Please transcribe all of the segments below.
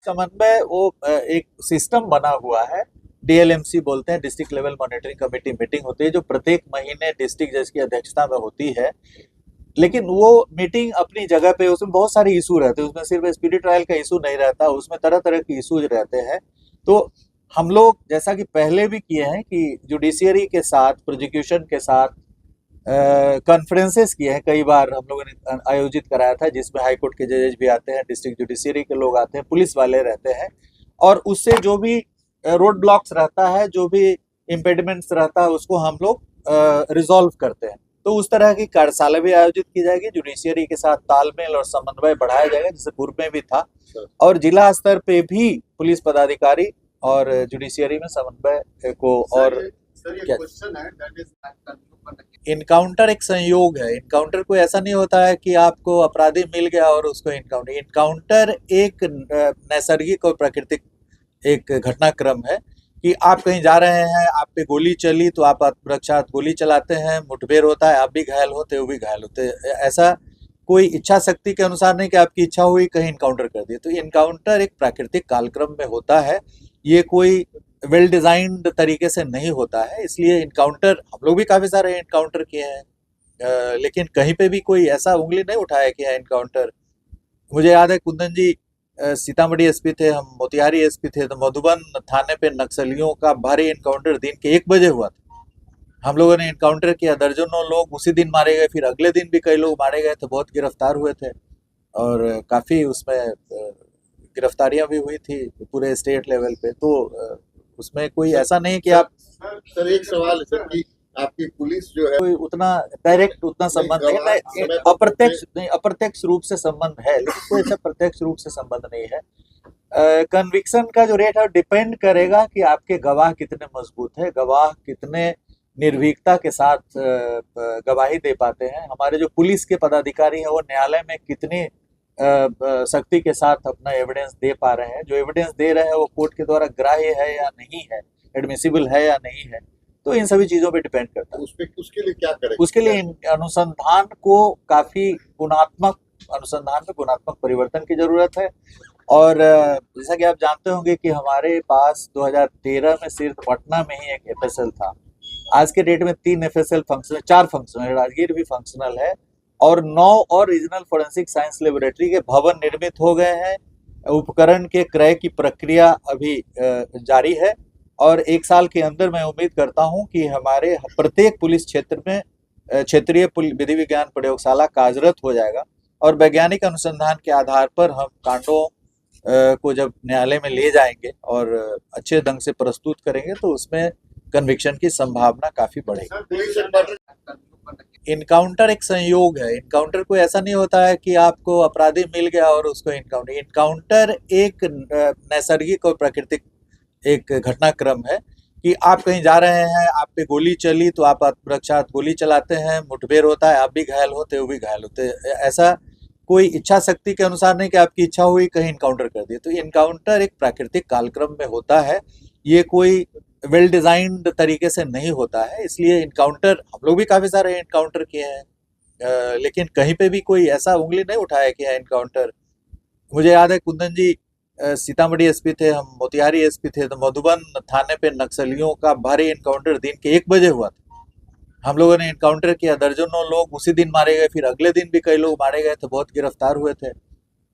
समन्वय वो एक सिस्टम बना हुआ है। डीएलएमसी बोलते हैं, district level monitoring committee meeting होती है जो प्रत्येक महीने डिस्ट्रिक्ट जज की अध्यक्षता में होती है। लेकिन वो मीटिंग अपनी जगह पे, उसमें बहुत सारे इशू रहते हैं, उसमें सिर्फ स्पीडी ट्रायल का इशू नहीं रहता, उसमें तरह तरह के इशूज रहते हैं। तो हम लोग जैसा कि पहले भी किए हैं कि जुडिशियरी के साथ, प्रोसिक्यूशन के साथ कॉन्फ्रेंसेस किए हैं, कई बार हम लोगों ने आयोजित कराया था जिसमें हाई कोर्ट के जजेस भी आते हैं, डिस्ट्रिक्ट जुडिशियरी के लोग आते हैं, पुलिस वाले रहते हैं, और उससे जो भी रोड ब्लॉक्स रहता है, जो भी इम्पेडिमेंट्स रहता है, उसको हम लोग रिजॉल्व करते हैं। तो उस तरह की कार्यशाला भी आयोजित की जाएगी, जुडिशियरी के साथ तालमेल और समन्वय बढ़ाया जाएगा, जैसे पूर्व में भी था। और जिला स्तर पे भी पुलिस पदाधिकारी और जुडिशियरी में समन्वय को और क्या, इनकाउंटर एक संयोग है। इनकाउंटर कोई ऐसा नहीं होता है कि आपको अपराधी मिल गया और उसको इनकाउंटर। इनकाउंटर एक नैसर्गिक और प्राकृतिक एक घटनाक्रम है कि आप कहीं जा रहे हैं, आप पे गोली चली तो आप आत्मरक्षार्थ गोली चलाते हैं, मुठभेड़ होता है, आप भी घायल होते, वो भी घायल होते। ऐसा कोई इच्छा शक्ति के अनुसार नहीं कि आपकी इच्छा हुई कहीं इनकाउंटर कर दिए। तो इनकाउंटर एक प्राकृतिक कालक्रम में होता है, ये कोई वेल डिजाइंड तरीके से नहीं होता है। इसलिए इनकाउंटर हम लोग भी काफी सारे इनकाउंटर किए हैं, लेकिन कहीं पे भी कोई ऐसा उंगली नहीं उठाया कि है इनकाउंटर। मुझे याद है कुंदन जी सीतामढ़ी एसपी थे, हम मोतिहारी एसपी थे, तो मधुबन थाने पे नक्सलियों का भारी इनकाउंटर दिन के 1 बजे हुआ था। हम लोगों ने इनकाउंटर किया, दर्जनों लोग उसी दिन मारे गए, फिर अगले दिन भी कई लोग मारे गए थे, बहुत गिरफ्तार हुए थे, और काफी उसमें गिरफ्तारियां भी हुई थी पूरे स्टेट लेवल पे। तो उसमें कोई ऐसा नहीं कि आप सर एक सवाल है सर कि आपकी पुलिस जो है कोई उतना डायरेक्ट उतना संबंध नहीं, अप्रत्यक्ष रूप से संबंध है, लेकिन कोई ऐसा प्रत्यक्ष रूप से संबंध नहीं है। कन्विक्शन का जो रेट है डिपेंड करेगा कि आपके गवाह कितने मजबूत है, गवाह कितने निर्भीकता के साथ गवाही दे पाते हैं, हमारे जो पुलिस के पदाधिकारी हैं वो न्यायालय में कितनी सख्ती के साथ अपना एविडेंस दे पा रहे हैं, जो एविडेंस दे रहे हैं वो कोर्ट के द्वारा ग्राह्य है या नहीं है, एडमिसिबल है या नहीं है। तो इन सभी चीजों पे डिपेंड करता है। उसके लिए क्या करें? उसके लिए अनुसंधान को काफी गुणात्मक, अनुसंधान में गुणात्मक परिवर्तन की जरूरत है। और जैसा कि आप जानते होंगे कि हमारे पास 2013 में सिर्फ पटना में ही एक एफएसएल था। आज के डेट में 3 एफएसएल फंक्शनल, 4 फंक्शनल, राजगीर भी फंक्शनल है, और 9 और रीजनल फोरेंसिक साइंस लेबोरेटरी के भवन निर्मित हो गए हैं। उपकरण के क्रय की प्रक्रिया अभी जारी है, और 1 साल के अंदर मैं उम्मीद करता हूं कि हमारे प्रत्येक पुलिस क्षेत्र में क्षेत्रीय विधि विज्ञान प्रयोगशाला कार्यरत हो जाएगा, और वैज्ञानिक अनुसंधान के आधार पर हम कांडों को जब न्यायालय में ले जाएंगे और अच्छे ढंग से प्रस्तुत करेंगे तो उसमें कन्विक्शन की संभावना काफी बढ़ेगी। इनकाउंटर एक संयोग है। इनकाउंटर कोई ऐसा नहीं होता है कि आपको अपराधी मिल गया और उसको इनकाउंटर। इनकाउंटर एक नैसर्गिक और प्राकृतिक एक घटनाक्रम है कि आप कहीं जा रहे हैं, आप पे गोली चली तो आप आत्मरक्षार्थ गोली चलाते हैं, मुठभेड़ होता है, आप भी घायल होते, वो भी घायल होते। ऐसा कोई इच्छा शक्ति के अनुसार नहीं कि आपकी इच्छा हुई कहीं इनकाउंटर कर दिए। तो इनकाउंटर एक प्राकृतिक कालक्रम में होता है, ये कोई वेल डिजाइंड तरीके से नहीं होता है। इसलिए इनकाउंटर हम लोग भी काफी सारे इनकाउंटर किए हैं, लेकिन कहीं पे भी कोई ऐसा उंगली नहीं उठाया कि है इनकाउंटर। मुझे याद है कुंदन जी सीतामढ़ी एसपी थे, हम मोतिहारी एसपी थे, तो मधुबन थाने पे नक्सलियों का भारी इनकाउंटर दिन के 1 बजे हुआ था। हम लोगों ने इनकाउंटर किया, दर्जनों लोग उसी दिन मारे गए, फिर अगले दिन भी कई लोग मारे गए थे, बहुत गिरफ्तार हुए थे,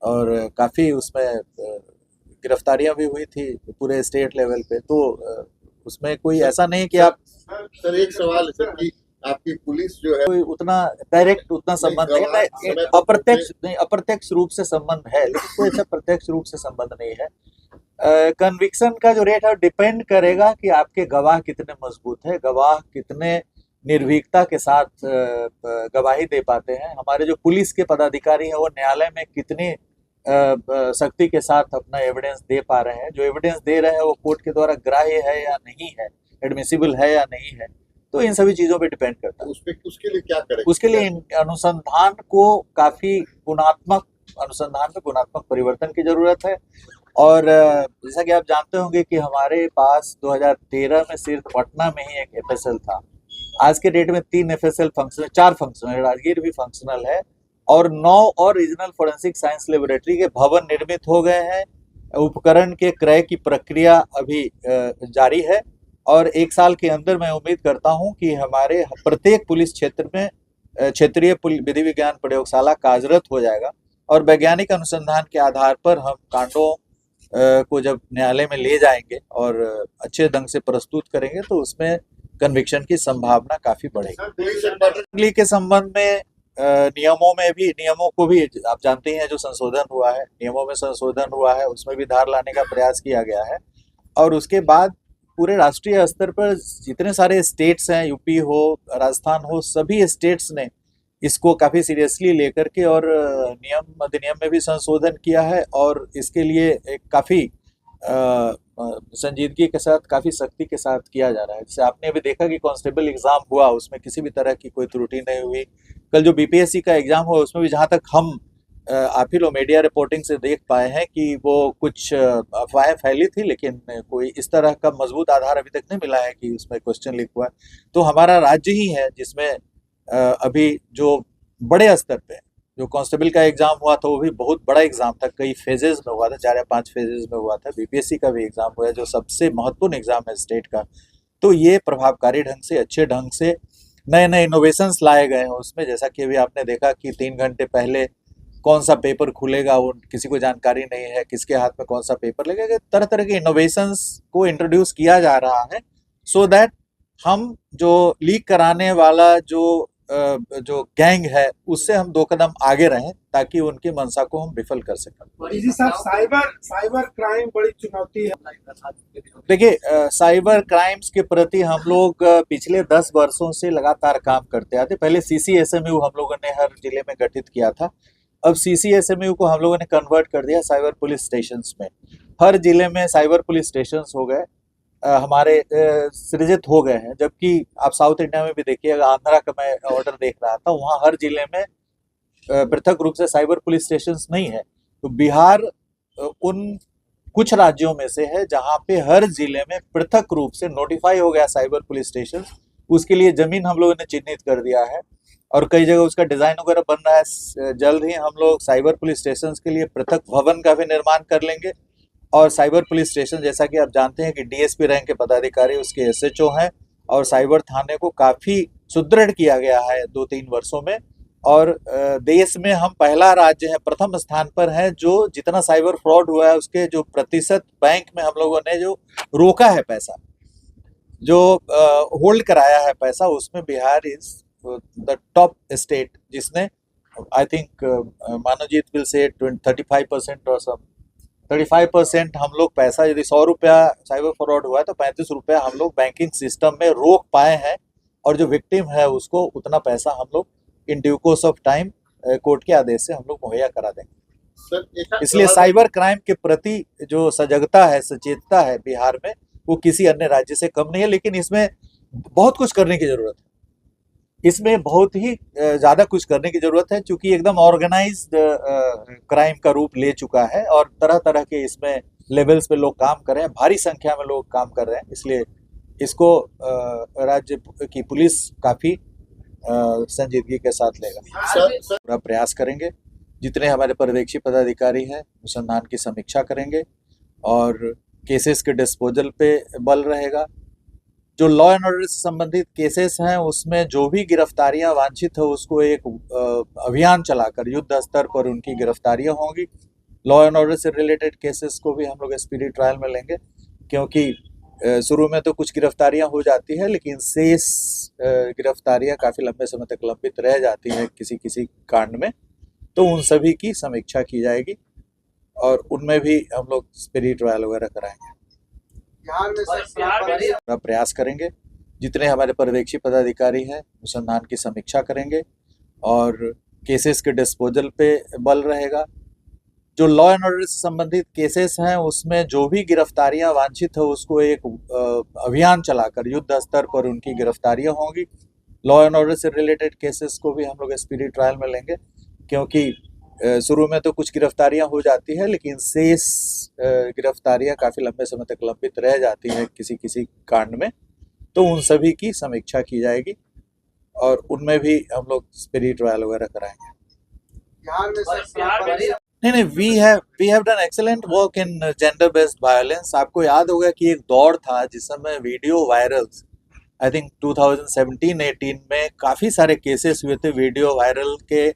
और काफी उसमें गिरफ्तारियां भी हुई थी पूरे स्टेट लेवल पे। तो उसमें कोई ऐसा नहीं कि आप सर एक सवाल है सर कि आपकी पुलिस जो है कोई उतना डायरेक्ट उतना संबंध नहीं, अप्रत्यक्ष रूप से संबंध है, लेकिन कोई ऐसा प्रत्यक्ष रूप से संबंध नहीं है। कन्विक्शन का जो रेट है डिपेंड करेगा कि आपके गवाह कितने मजबूत है, गवाह कितने निर्भीकता के साथ गवाही दे पाते हैं, हमारे जो पुलिस के पदाधिकारी हैं वो न्यायालय में कितनी सख्ती के साथ अपना एविडेंस दे पा रहे हैं, जो एविडेंस दे रहे हैं वो कोर्ट के द्वारा ग्राह्य है या नहीं है, एडमिसिबल है या नहीं है। तो इन सभी चीजों पे डिपेंड करता है। उसके लिए क्या करें? उसके लिए अनुसंधान को काफी गुणात्मक, अनुसंधान में गुणात्मक परिवर्तन की जरूरत है। और जैसा कि आप जानते होंगे कि हमारे पास 2013 में सिर्फ पटना में ही एक एफएसएल था। आज के डेट में 3 एफएसएल फंक्शनल, 4 फंक्शनल, राजगीर भी फंक्शनल है, और 9 और रीजनल फोरेंसिक साइंस लेबोरेटरी के भवन निर्मित हो गए हैं। उपकरण के क्रय की प्रक्रिया अभी जारी है और 1 साल के अंदर मैं उम्मीद करता हूं कि हमारे प्रत्येक पुलिस क्षेत्र में क्षेत्रीय विधि विज्ञान प्रयोगशाला कार्यरत हो जाएगा और वैज्ञानिक अनुसंधान के आधार पर हम कांडों को जब न्यायालय में ले जाएंगे और अच्छे ढंग से प्रस्तुत करेंगे तो उसमें कन्विक्शन की संभावना काफी बढ़ेगी। के संबंध में नियमों को भी आप जानते हैं, जो संशोधन हुआ है, नियमों में संशोधन हुआ है, उसमें भी धार लाने का प्रयास किया गया है और उसके बाद पूरे राष्ट्रीय स्तर पर जितने सारे स्टेट्स हैं, यूपी हो, राजस्थान हो, सभी स्टेट्स ने इसको काफी सीरियसली लेकर के और नियम अधिनियम में भी संशोधन किया है और इसके लिए एक काफी संजीदगी के साथ, काफी सख्ती के साथ किया जा रहा है। जैसे आपने अभी देखा कि कांस्टेबल एग्जाम हुआ, उसमें किसी भी तरह की कोई त्रुटि नहीं हुई। कल जो बीपीएससी का एग्जाम हुआ उसमें भी जहां तक हम आप ही लोग मीडिया रिपोर्टिंग से देख पाए हैं कि वो कुछ अफवाहें फैली थी, लेकिन कोई इस तरह का मजबूत आधार अभी तक नहीं मिला है कि उसमें क्वेश्चन लीक हुआ। तो हमारा राज्य ही है जिसमें अभी जो बड़े स्तर पे जो कांस्टेबल का एग्जाम हुआ था वो भी बहुत बड़ा एग्जाम था, कई फेजेस में हुआ था, 4 या 5 फेजेस में हुआ था। बीपीएससी का भी एग्जाम हुआ जो सबसे महत्वपूर्ण एग्जाम है स्टेट का। तो ये प्रभावकारी ढंग से, अच्छे ढंग से नए नए इनोवेशंस लाए गए हैं उसमें। जैसा कि अभी आपने देखा कि 3 घंटे पहले कौन सा पेपर खुलेगा वो किसी को जानकारी नहीं है, किसके हाथ में कौन सा पेपर लगेगा। तरह तरह के इनोवेशंस को इंट्रोड्यूस किया जा रहा है सो दैट हम जो लीक कराने वाला जो गैंग है उससे हम 2 कदम आगे रहें ताकि उनकी मंशा को हम विफल कर सकें। जी साहब, साइबर क्राइम बड़ी चुनौती है। देखिए, साइबर क्राइम्स के प्रति हम लोग पिछले 10 वर्षों से लगातार काम करते आते। पहले CCSMU हम लोगों ने हर जिले में गठित किया था। अब CCSMU को हम लोगों ने कन्वर्ट कर दिया साइबर पुलिस स्टेशंस में। हर जिले में साइबर पुलिस स्टेशंस हो गए, हमारे सृजित हो गए हैं। जबकि आप साउथ इंडिया में भी देखिएगा, आंध्रा का मैं ऑर्डर देख रहा था, वहाँ हर जिले में पृथक रूप से साइबर पुलिस स्टेशंस नहीं है। तो बिहार उन कुछ राज्यों में से है जहाँ पे हर जिले में पृथक रूप से नोटिफाई हो गया साइबर पुलिस स्टेशन। उसके लिए जमीन हम लोगों ने चिन्हित कर दिया है और कई जगह उसका डिजाइन वगैरह बन रहा है। जल्द ही हम लोग साइबर पुलिस स्टेशन के लिए पृथक भवन का भी निर्माण कर लेंगे और साइबर पुलिस स्टेशन, जैसा कि आप जानते हैं कि DSP रैंक के पदाधिकारी उसके SHO हैं और साइबर थाने को काफी सुदृढ़ किया गया है 2-3 वर्षों में। और देश में हम पहला राज्य है, प्रथम स्थान पर है जो जितना साइबर फ्रॉड हुआ है उसके जो प्रतिशत बैंक में हम लोगों ने जो रोका है पैसा, जो होल्ड कराया है पैसा, उसमें Bihar is the top state जिसने I think Manavjit will say 35% और सब 35% हम लोग पैसा, यदि 100 रुपया साइबर फ्रॉड हुआ है तो 35 रुपया हम लोग बैंकिंग सिस्टम में रोक पाए हैं और जो विक्टिम है उसको उतना पैसा हम लोग in due course of time court के आदेश से हम लोग मुहैया करा देंगे। इसलिए साइबर क्राइम के प्रति जो सजगता है, सचेतता है बिहार में, वो किसी अन्य राज्य से कम नहीं है। लेकिन इसमें बहुत कुछ करने की जरूरत है, इसमें बहुत ही ज्यादा कुछ करने की जरूरत है, क्योंकि एकदम ऑर्गेनाइज्ड क्राइम का रूप ले चुका है और तरह तरह के इसमें लेवल्स पे लोग काम कर रहे हैं, भारी संख्या में लोग काम कर रहे हैं। इसलिए इसको राज्य की पुलिस काफी संजीदगी के साथ लेगा, पूरा प्रयास करेंगे। जितने हमारे पर्यवेक्षी पदाधिकारी हैं अनुसंधान की समीक्षा करेंगे और केसेस के डिस्पोजल पे बल रहेगा। जो लॉ एंड ऑर्डर से संबंधित केसेस हैं उसमें जो भी गिरफ्तारियां वांछित है उसको एक अभियान चलाकर युद्ध स्तर पर उनकी गिरफ्तारियां होंगी। लॉ एंड ऑर्डर से रिलेटेड केसेस को भी हम लोग स्पीडी ट्रायल में लेंगे, क्योंकि शुरू में तो कुछ गिरफ्तारियां हो जाती है लेकिन शेष गिरफ्तारियां काफ़ी लंबे समय तक लंबित रह जाती हैं किसी किसी कांड में। तो उन सभी की समीक्षा की जाएगी और उनमें भी हम लोग स्पीडी ट्रायल वगैरह कराएंगे, पूरा प्रयास करेंगे। जितने हमारे पर्यवेक्षी पदाधिकारी हैं अनुसंधान की समीक्षा करेंगे और केसेस के डिस्पोजल पे बल रहेगा। जो लॉ एंड ऑर्डर से संबंधित केसेस हैं उसमें जो भी गिरफ्तारियां वांछित है उसको एक अभियान चलाकर युद्ध स्तर पर उनकी गिरफ्तारियां होंगी। लॉ एंड ऑर्डर से रिलेटेड केसेस को भी हम लोग स्पीडी ट्रायल में लेंगे, क्योंकि शुरू में तो कुछ गिरफ्तारियां हो जाती है लेकिन शेष गिरफ्तारियां काफ़ी लंबे समय तक लंबित रह जाती हैं किसी किसी कांड में। तो उन सभी की समीक्षा की जाएगी और उनमें भी हम लोग स्पीडी ट्रायल वगैरह कराएंगे। नहीं, we have done excellent work in gender based violence. आपको याद होगा कि एक दौर था जिस समय वीडियो वायरल, आई थिंक 2017-18 में काफ़ी सारे केसेस हुए थे वीडियो वायरल के।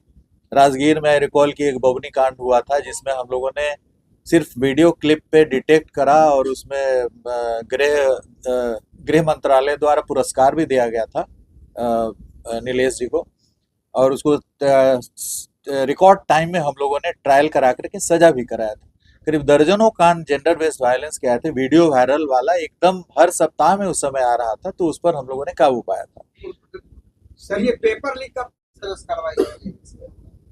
राजगीर में रिकॉल की एक बबनी कांड हुआ था जिसमें हम लोगों ने सिर्फ वीडियो क्लिप पे डिटेक्ट करा और उसमें गृह मंत्रालय द्वारा पुरस्कार भी दिया गया था नीलेश जी को, और उसको रिकॉर्ड टाइम में हम लोगों ने ट्रायल करा करके सजा भी कराया था। करीब दर्जनों कांड जेंडर बेस्ड वायलेंस के आए थे। वीडियो वायरल वाला एकदम हर सप्ताह में उस समय आ रहा था, तो उस पर हम लोगों ने काबू पाया था। सर ये पेपर लीक का कार्रवाई की गई?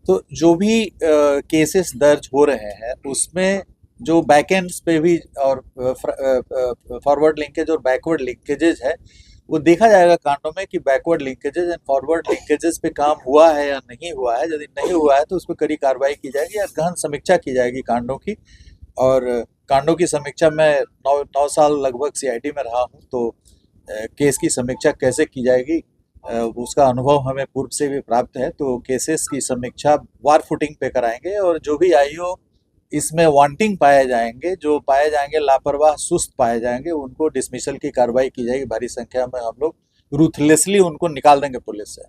तो जो भी केसेस दर्ज हो रहे हैं उसमें जो बैकएंड्स पे भी और फॉरवर्ड लिंकेज और बैकवर्ड लिंकेजेज है वो देखा जाएगा कांडों में कि backward linkages and forward linkages पे काम हुआ है या नहीं हुआ है। यदि नहीं हुआ है तो उस पर कड़ी कार्रवाई की जाएगी या गहन समीक्षा की जाएगी कांडों की। और कांडों की समीक्षा मैं 9 साल लगभग सीआईडी में रहा हूँ, तो केस की समीक्षा कैसे की जाएगी उसका अनुभव हमें पूर्व से भी प्राप्त है। तो केसेस की समीक्षा वार फुटिंग पे कराएंगे और जो भी आईओ इसमें वांटिंग पाए जाएंगे, जो पाए जाएंगे लापरवाह सुस्त पाए जाएंगे, उनको डिसमिसल की कार्रवाई की जाएगी। भारी संख्या में हम लोग रूथलेसली उनको निकाल देंगे पुलिस से।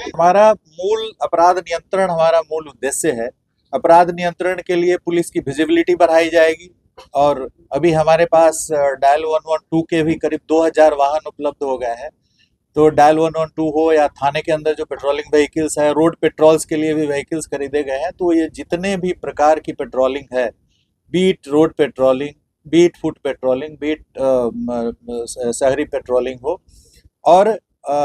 हमारा मूल अपराध नियंत्रण हमारा मूल उद्देश्य है। अपराध नियंत्रण के लिए पुलिस की विजिबिलिटी बढ़ाई जाएगी और अभी हमारे पास डायल 112 के भी करीब 2000 वाहन उपलब्ध हो गए हैं। तो डायल 112 हो या थाने के अंदर जो पेट्रोलिंग व्हीकल्स है, रोड पेट्रोल्स के लिए भी व्हीकल्स खरीदे गए हैं। तो ये जितने भी प्रकार की पेट्रोलिंग है, beat road patrolling, beat foot patrolling, beat शहरी पेट्रोलिंग हो, और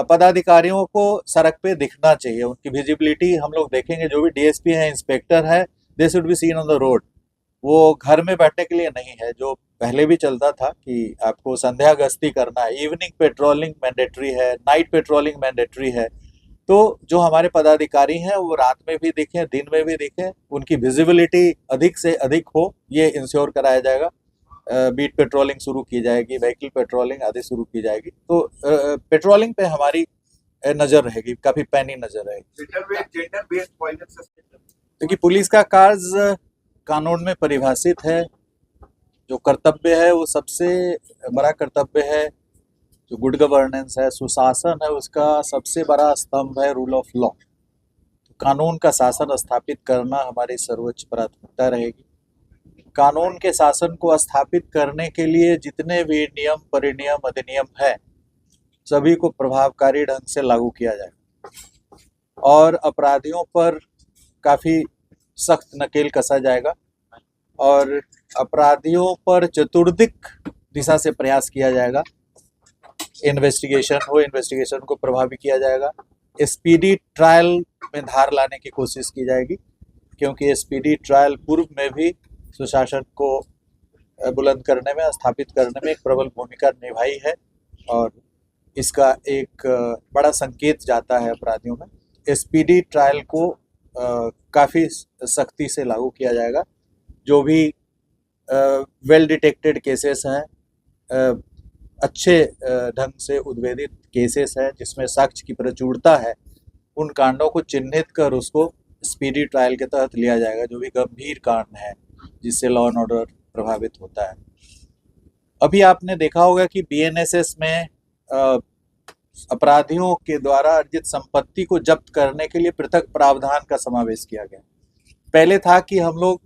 पदाधिकारियों को सड़क पे दिखना चाहिए, उनकी विजिबिलिटी हम लोग देखेंगे। जो भी डीएसपी है, इंस्पेक्टर है, they should be seen on the road. वो घर में बैठने के लिए नहीं है, जो पहले भी चलता था कि आपको संध्या गश्ती करना है, इवनिंग पेट्रोलिंग मैंडेटरी है, नाइट पेट्रोलिंग मैंडेटरी है। तो जो हमारे पदाधिकारी हैं वो रात में भी दिखें, दिन में भी दिखें, उनकी विजिबिलिटी अधिक से अधिक हो, ये इंश्योर कराया जाएगा। बीट पेट्रोलिंग शुरू की जाएगी, व्हीकल पेट्रोलिंग आदि शुरू की जाएगी। तो पेट्रोलिंग पे हमारी नजर रहेगी, काफी पैनी नजर रहेगी। क्योंकि पुलिस का कार्य कानून में परिभाषित है। जो कर्तव्य है वो सबसे बड़ा कर्तव्य है। जो गुड गवर्नेंस है, सुशासन है, उसका सबसे बड़ा स्तंभ है रूल ऑफ लॉ। तो कानून का शासन स्थापित करना हमारी सर्वोच्च प्राथमिकता रहेगी। कानून के शासन को स्थापित करने के लिए जितने भी नियम, परिनियम, अधिनियम है, सभी को प्रभावकारी ढंग से लागू किया जाएगा और अपराधियों पर काफी सख्त नकेल कसा जाएगा और अपराधियों पर चतुर्दिक दिशा से प्रयास किया जाएगा। इन्वेस्टिगेशन को प्रभावी किया जाएगा। स्पीडी ट्रायल में धार लाने की कोशिश की जाएगी, क्योंकि स्पीडी ट्रायल पूर्व में भी सुशासन को बुलंद करने में, स्थापित करने में एक प्रबल भूमिका निभाई है और इसका एक बड़ा संकेत जाता है अपराधियों में। स्पीडी ट्रायल को काफ़ी सख्ती से लागू किया जाएगा। जो भी वेल डिटेक्टेड केसेस हैं, अच्छे ढंग से उद्भेदित केसेस हैं जिसमें साक्ष्य की प्रचुरता है, उन कांडों को चिन्हित कर उसको स्पीडी ट्रायल के तहत लिया जाएगा। जो भी गंभीर कांड है जिससे लॉ एंड ऑर्डर प्रभावित होता है। अभी आपने देखा होगा कि बीएनएसएस में अपराधियों के द्वारा अर्जित संपत्ति को जब्त करने के लिए पृथक प्रावधान का समावेश किया गया। पहले था कि हम लोग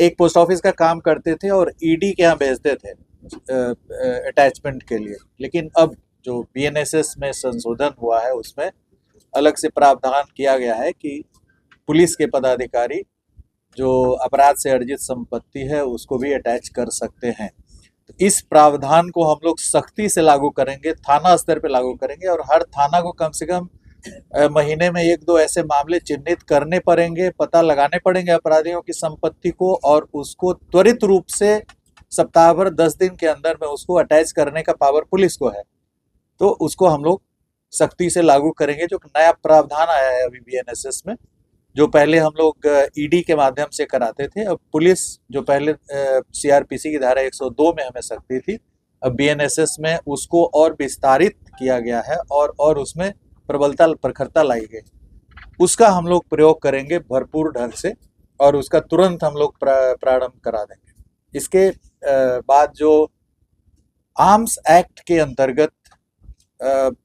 एक पोस्ट ऑफिस का काम करते थे और ईडी के यहाँ भेजते थे अटैचमेंट के लिए, लेकिन अब जो बीएनएसएस में संशोधन हुआ है उसमें अलग से प्रावधान किया गया है कि पुलिस के पदाधिकारी जो अपराध से अर्जित संपत्ति है उसको भी अटैच कर सकते हैं। तो इस प्रावधान को हम लोग सख्ती से लागू करेंगे, थाना स्तर पे लागू करेंगे और हर थाना को कम से कम महीने में 1-2 ऐसे मामले चिन्हित करने पड़ेंगे, पता लगाने पड़ेंगे अपराधियों की संपत्ति को और उसको त्वरित रूप से सप्ताह भर 10 दिन के अंदर में उसको अटैच करने का पावर पुलिस को है। तो उसको हम लोग सख्ती से लागू करेंगे। जो नया प्रावधान आया है अभी बीएनएसएस में, जो पहले हम लोग ईडी के माध्यम से कराते थे, अब पुलिस जो पहले सीआरपीसी की धारा 102 में हमें सकती थी, अब बीएनएसएस में उसको और विस्तारित किया गया है और उसमें प्रबलता, प्रखरता लाई गई। उसका हम लोग प्रयोग करेंगे भरपूर ढंग से और उसका तुरंत हम लोग प्रारंभ करा देंगे। इसके बाद जो आर्म्स एक्ट के अंतर्गत,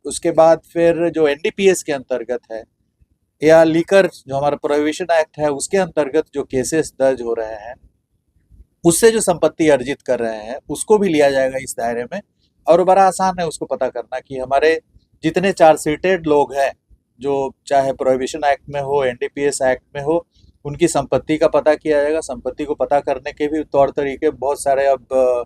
उसके बाद फिर जो एनडीपीएस के अंतर्गत है या लीकर जो हमारा प्रोहिबिशन एक्ट है उसके अंतर्गत जो केसेस दर्ज हो रहे हैं, उससे जो संपत्ति अर्जित कर रहे हैं उसको भी लिया जाएगा इस दायरे में। और बड़ा आसान है उसको पता करना कि हमारे जितने चार्जशीटेड लोग हैं, जो चाहे प्रोहिबिशन एक्ट में हो, एनडीपीएस एक्ट में हो, उनकी संपत्ति का पता किया जाएगा। संपत्ति को पता करने के भी तौर तरीके बहुत सारे, अब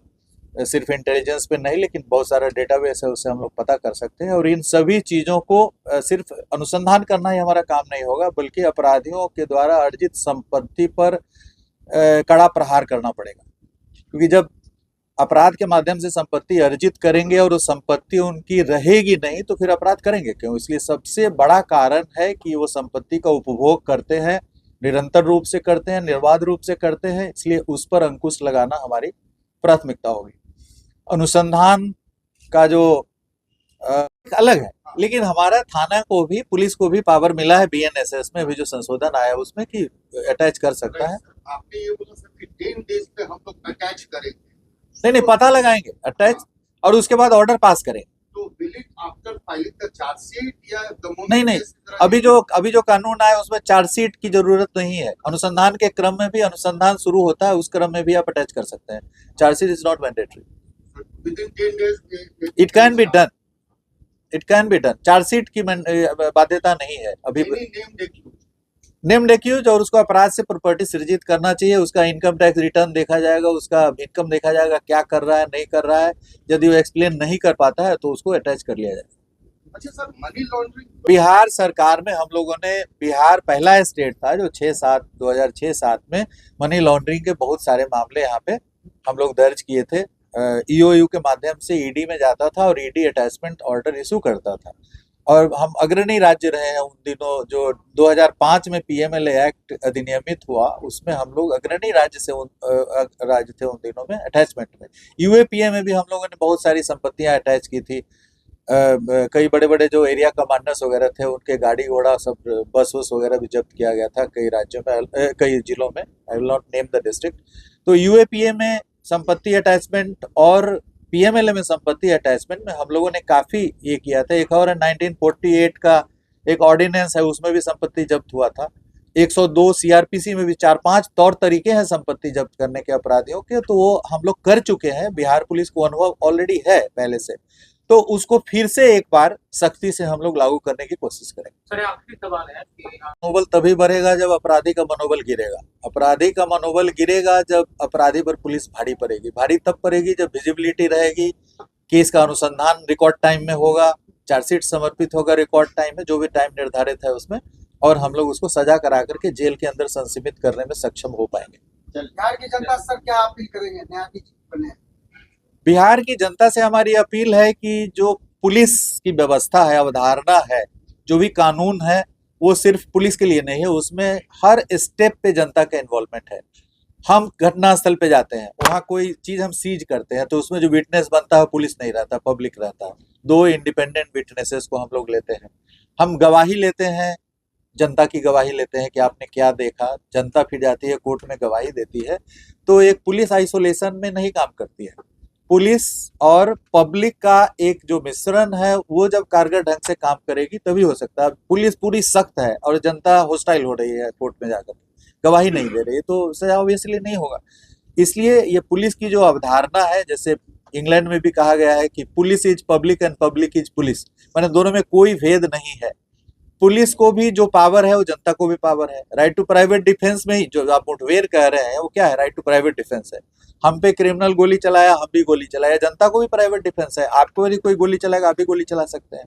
सिर्फ इंटेलिजेंस पे नहीं लेकिन बहुत सारा डेटाबेस है, उससे हम लोग पता कर सकते हैं। और इन सभी चीज़ों को सिर्फ अनुसंधान करना ही हमारा काम नहीं होगा, बल्कि अपराधियों के द्वारा अर्जित संपत्ति पर कड़ा प्रहार करना पड़ेगा। क्योंकि जब अपराध के माध्यम से संपत्ति अर्जित करेंगे और वो संपत्ति उनकी रहेगी नहीं तो फिर अपराध करेंगे क्यों। इसलिए सबसे बड़ा कारण है कि वो संपत्ति का उपभोग करते हैं, निरंतर रूप से करते हैं, निर्बाध रूप से करते हैं, इसलिए उस पर अंकुश लगाना हमारी प्राथमिकता होगी। अनुसंधान का जो अलग है, लेकिन हमारा थाना को भी, पुलिस को भी पावर मिला है बीएनएसएस में, अभी जो संशोधन आया उसमें कि अटैच कर सकता है। आपने ये बोला सर कि 10 डेज पे हम लोग अटैच करेंगे। नहीं, पता लगाएंगे अटैच और उसके बाद ऑर्डर पास करेंगे। तो will it after filing the chargesheet या द मोमेंट? नहीं, अभी जो कानून आया उसमें चार्जशीट की जरूरत नहीं है। अनुसंधान के क्रम में भी, अनुसंधान शुरू होता है उस क्रम में भी आप अटैच कर सकते हैं। Chargesheet is not mandatory. Within 10 days it can be done, it can be done. Chargesheet की बाध्यता नहीं है अभी। नेम्ड एक्यूज और उसको अपराध से प्रॉपर्टी सृजित करना चाहिए, उसका इनकम टैक्स रिटर्न देखा जाएगा, उसका इनकम देखा जाएगा, क्या कर रहा है नहीं कर रहा है। यदि वो एक्सप्लेन नहीं कर पाता है तो उसको अटैच कर लिया जाएगा। अच्छा सर, मनी लॉन्ड्रिंग बिहार सरकार में हम लोगों ने, बिहार पहला स्टेट था जो 2006-7 में मनी लॉन्ड्रिंग के बहुत सारे मामले यहाँ पे हम लोग दर्ज किए थे। ईओयू के माध्यम से ईडी में जाता था और ईडी अटैचमेंट ऑर्डर इशू करता था। और हम अग्रणी राज्य रहे हैं उन दिनों। जो 2005 में पीएमएलए एक्ट अधिनियमित हुआ उसमें हम लोग अग्रणी राज्य थे उन दिनों में अटैचमेंट में। यूएपीए में भी हम लोगों ने बहुत सारी संपत्तियां अटैच की थी। कई बड़े बड़े जो एरिया कमांडर्स वगैरह थे उनके गाड़ी घोड़ा सब, बस वगैरह भी जब्त किया गया था कई राज्यों में, कई जिलों में। I will not name the district. तो यूएपीए में संपत्ति अटैचमेंट और पीएमएलए में संपत्ति अटैचमेंट में हम लोगों ने काफी ये किया था। एक और 1948 का एक ऑर्डिनेंस है, उसमें भी संपत्ति जब्त हुआ था। 102 सीआरपीसी में भी 4-5 तौर तरीके हैं संपत्ति जब्त करने के अपराधियों के, तो वो हम लोग कर चुके हैं। बिहार पुलिस को अनुभव ऑलरेडी है पहले से, तो उसको फिर से एक बार सख्ती से हम लोग लागू करने की कोशिश करेंगे। सर आखिरी सवाल है कि मनोबल तभी बढ़ेगा जब अपराधी का मनोबल गिरेगा। अपराधी का मनोबल गिरेगा जब अपराधी पर पुलिस भारी पड़ेगी। भारी तब पड़ेगी जब विजिबिलिटी रहेगी, केस का अनुसंधान रिकॉर्ड टाइम में होगा, चार्जशीट समर्पित होगा रिकॉर्ड टाइम में, जो भी टाइम निर्धारित है उसमें, और हम लोग उसको सजा करा करके जेल के अंदर संसीमित करने में सक्षम हो पाएंगे। बिहार की जनता सर क्या अपील करेंगे न्यायाधीश बने? बिहार की जनता से हमारी अपील है कि जो पुलिस की व्यवस्था है, अवधारणा है, जो भी कानून है, वो सिर्फ पुलिस के लिए नहीं है, उसमें हर स्टेप पे जनता का इन्वॉल्वमेंट है। हम घटनास्थल पे जाते हैं, वहाँ कोई चीज हम सीज करते हैं तो उसमें जो विटनेस बनता है पुलिस नहीं रहता, पब्लिक रहता है। 2 इंडिपेंडेंट विटनेसेस को हम लोग लेते हैं। हम गवाही लेते हैं, जनता की गवाही लेते हैं कि आपने क्या देखा। जनता फिर जाती है कोर्ट में गवाही देती है। तो एक पुलिस आइसोलेशन में नहीं काम करती है। पुलिस और पब्लिक का एक जो मिश्रण है वो जब कारगर ढंग से काम करेगी तभी हो सकता है। पुलिस पूरी सख्त है और जनता हॉस्टाइल हो रही है, कोर्ट में जाकर गवाही नहीं दे रही है, तो सजा ऑब्वियसली नहीं होगा। इसलिए ये पुलिस की जो अवधारणा है, जैसे इंग्लैंड में भी कहा गया है कि police is public and public is police, माने दोनों में कोई भेद नहीं है। पुलिस को भी जो पावर है वो जनता को भी पावर है। राइट टू प्राइवेट डिफेंस में ही जो आप मुठभेड़ कह रहे हैं वो क्या है? राइट टू प्राइवेट डिफेंस है। हम पे क्रिमिनल गोली चलाया, हम भी गोली चलाया, जनता को भी प्राइवेट डिफेंस है। आपको यदि कोई गोली चलाएगा आप भी गोली चला सकते हैं।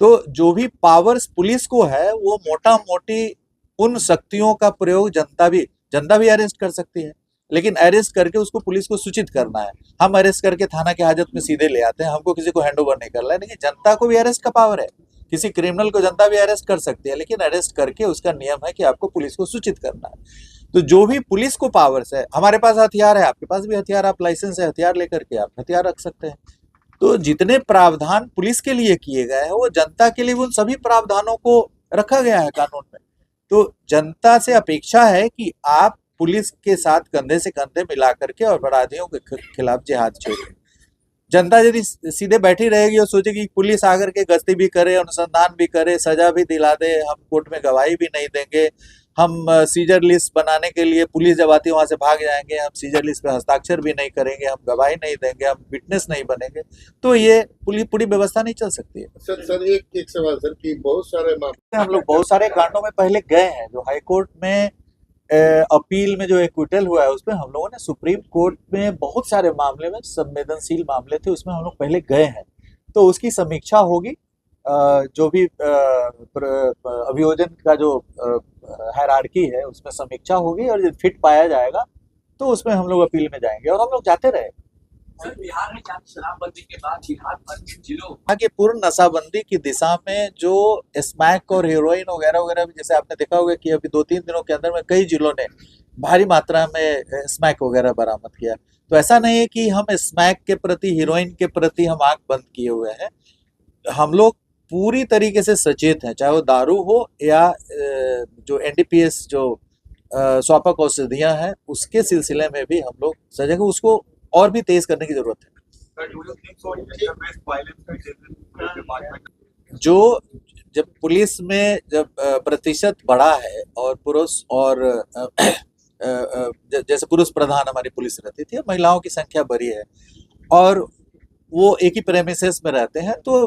तो जो भी पावर्स पुलिस को है वो मोटा मोटी उन शक्तियों का प्रयोग जनता भी अरेस्ट कर सकती है, लेकिन अरेस्ट करके उसको पुलिस को सूचित करना है। हम अरेस्ट करके थाना के हाजत में सीधे ले आते हैं, हमको किसी को हैंड ओवर नहीं करना है। लेकिन जनता को भी अरेस्ट का पावर है। किसी क्रिमिनल को जनता भी अरेस्ट कर सकती है, लेकिन अरेस्ट करके उसका नियम है कि आपको पुलिस को सूचित करना है। तो जो भी पुलिस को पावर्स है, हमारे पास हथियार है, आपके पास भी हथियार, आप लाइसेंस है हथियार लेकर के आप हथियार रख सकते हैं। तो जितने प्रावधान पुलिस के लिए किए गए हैं वो जनता के लिए उन सभी प्रावधानों को रखा गया है कानून में। तो जनता से अपेक्षा है कि आप पुलिस के साथ कंधे से कंधे मिला करके और अपराधियों के खिलाफ जिहाद छेड़ें। जनता यदि सीधे बैठी रहेगी और सोचेगी कि पुलिस आकर के गश्ती भी करे, अनुसंधान भी करे, सजा भी दिला दे, हम कोर्ट में गवाही भी नहीं देंगे, हम सीजर लिस्ट बनाने के लिए पुलिस जब आती है वहां से भाग जाएंगे, हम सीजर लिस्ट पे हस्ताक्षर भी नहीं करेंगे, हम गवाही नहीं देंगे, हम विटनेस नहीं बनेंगे, तो ये पूरी व्यवस्था नहीं चल सकती है। सर एक सवाल सर कि बहुत सारे मामले हम लोग बहुत सारे कांडों में पहले गए हैं, जो हाई कोर्ट में अपील में जो एक्विटल हुआ है उसमें हम लोगों ने, सुप्रीम कोर्ट में बहुत सारे मामले में संवेदनशील मामले थे उसमें हम लोग पहले गए हैं, तो उसकी समीक्षा होगी। जो भी अभियोजन का जो हायरार्की है उसमें समीक्षा होगी और जब फिट पाया जाएगा तो उसमें हम लोग अपील में जाएंगे और हम लोग जाते रहे। सर, बिहार में शराबबंदी के बाद जिहाद पर जिलों यहाँ की पूर्ण नशाबंदी की दिशा में जो स्मैक और हेरोइन वगैरह वगैरह, जैसे आपने देखा होगा कि अभी 2-3 दिनों के अंदर में कई जिलों ने भारी मात्रा में स्मैक वगैरह बरामद किया। तो ऐसा नहीं है कि हम स्मैक के प्रति, हीरोइन के प्रति हम आंख बंद किए हुए हैं। हम लोग पूरी तरीके से सचेत हैं, चाहे वो दारू हो या जो एनडीपीएस जो स्वापक औषधियां हैं उसके सिलसिले में भी हम लोग सजग, उसको और भी तेज करने की जरूरत है। जो जब पुलिस में जब प्रतिशत बढ़ा है और पुरुष और जैसे पुरुष प्रधान हमारी पुलिस रहती थी, महिलाओं की संख्या बढ़ी है और वो एक ही प्रेमिसेस में रहते हैं, तो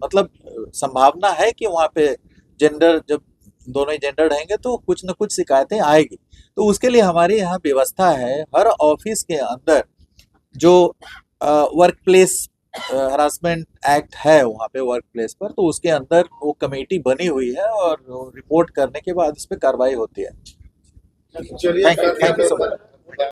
मतलब संभावना है कि वहाँ पे जेंडर, जब दोनों ही जेंडर रहेंगे तो कुछ न कुछ शिकायतें आएगी। तो उसके लिए हमारी यहाँ व्यवस्था है, हर ऑफिस के अंदर जो वर्क प्लेस हरासमेंट एक्ट है वहाँ पे वर्क प्लेस पर, तो उसके अंदर वो कमेटी बनी हुई है और रिपोर्ट करने के बाद इस पर कार्रवाई होती है। चलिए थैंक यू सो मच।